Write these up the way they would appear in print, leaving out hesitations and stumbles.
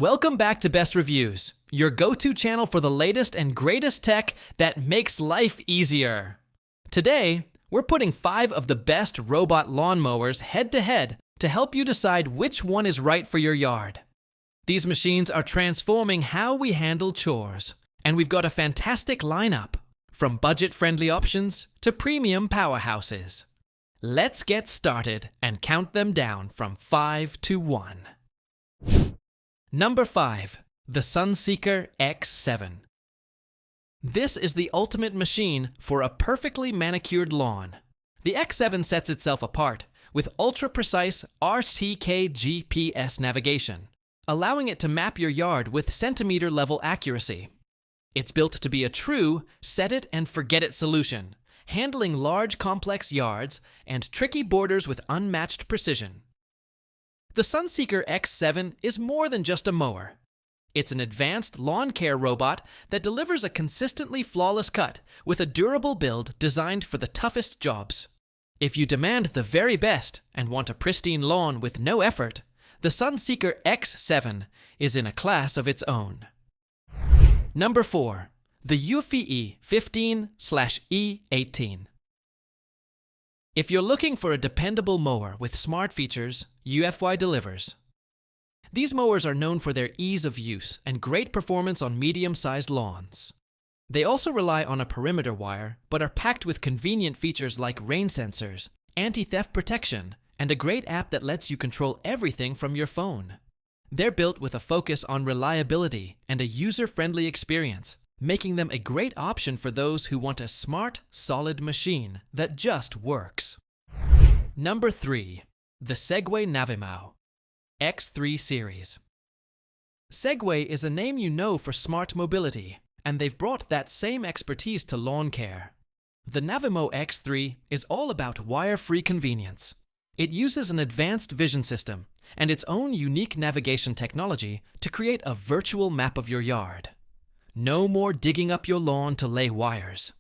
Welcome back to Best Reviews, your go-to channel for the latest and greatest tech that makes life easier. Today, we're putting 5 of the best robot lawnmowers head-to-head to help you decide which one is right for your yard. These machines are transforming how we handle chores, and we've got a fantastic lineup, from budget-friendly options to premium powerhouses. Let's get started and count them down from 5 to 1. Number 5. The Sunseeker X7. This is the ultimate machine for a perfectly manicured lawn. The X7 sets itself apart with ultra-precise RTK GPS navigation, allowing it to map your yard with centimeter-level accuracy. It's built to be a true set-it-and-forget-it solution, handling large complex yards and tricky borders with unmatched precision. The Sunseeker X7 is more than just a mower. It's an advanced lawn care robot that delivers a consistently flawless cut with a durable build designed for the toughest jobs. If you demand the very best and want a pristine lawn with no effort, the Sunseeker X7 is in a class of its own. Number 4. The Eufy E15/E18. If you're looking for a dependable mower with smart features, eufy delivers. These mowers are known for their ease of use and great performance on medium-sized lawns. They also rely on a perimeter wire, but are packed with convenient features like rain sensors, anti-theft protection, and a great app that lets you control everything from your phone. They're built with a focus on reliability and a user-friendly experience, making them a great option for those who want a smart, solid machine that just works. Number 3. The Segway Navimow X3 Series. Segway is a name you know for smart mobility, and they've brought that same expertise to lawn care. The Navimow X3 is all about wire-free convenience. It uses an advanced vision system and its own unique navigation technology to create a virtual map of your yard. No more digging up your lawn to lay wires.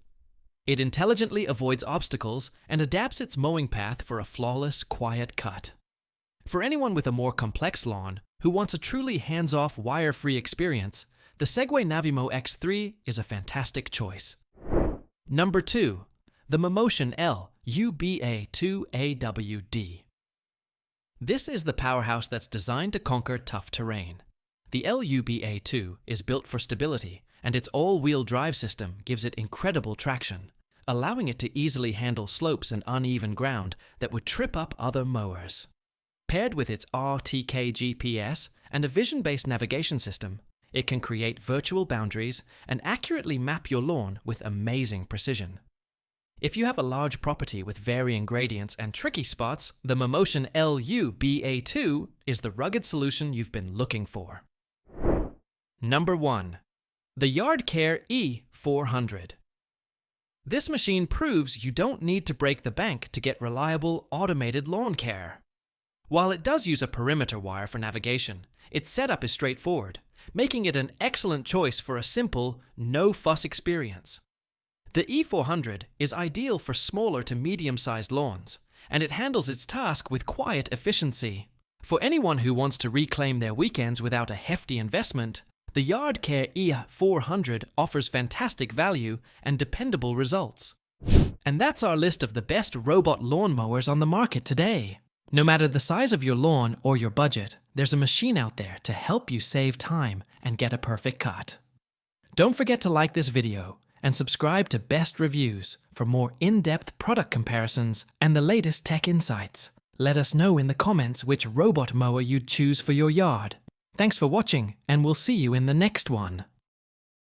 It intelligently avoids obstacles and adapts its mowing path for a flawless, quiet cut. For anyone with a more complex lawn who wants a truly hands-off, wire-free experience, the Segway Navimow X3 is a fantastic choice. Number 2. The Mammotion LUBA 2AWD. This is the powerhouse that's designed to conquer tough terrain. The LUBA2 is built for stability, and its all-wheel drive system gives it incredible traction, allowing it to easily handle slopes and uneven ground that would trip up other mowers. Paired with its RTK GPS and a vision-based navigation system, it can create virtual boundaries and accurately map your lawn with amazing precision. If you have a large property with varying gradients and tricky spots, the Mammotion LUBA2 is the rugged solution you've been looking for. Number 1. The Yardcare E400. This machine proves you don't need to break the bank to get reliable, automated lawn care. While it does use a perimeter wire for navigation, its setup is straightforward, making it an excellent choice for a simple, no-fuss experience. The E400 is ideal for smaller to medium-sized lawns, and it handles its task with quiet efficiency. For anyone who wants to reclaim their weekends without a hefty investment, the Yardcare E400 offers fantastic value and dependable results. And that's our list of the best robot lawnmowers on the market today. No matter the size of your lawn or your budget, there's a machine out there to help you save time and get a perfect cut. Don't forget to like this video and subscribe to Best Reviews for more in-depth product comparisons and the latest tech insights. Let us know in the comments which robot mower you'd choose for your yard. Thanks for watching, and we'll see you in the next one.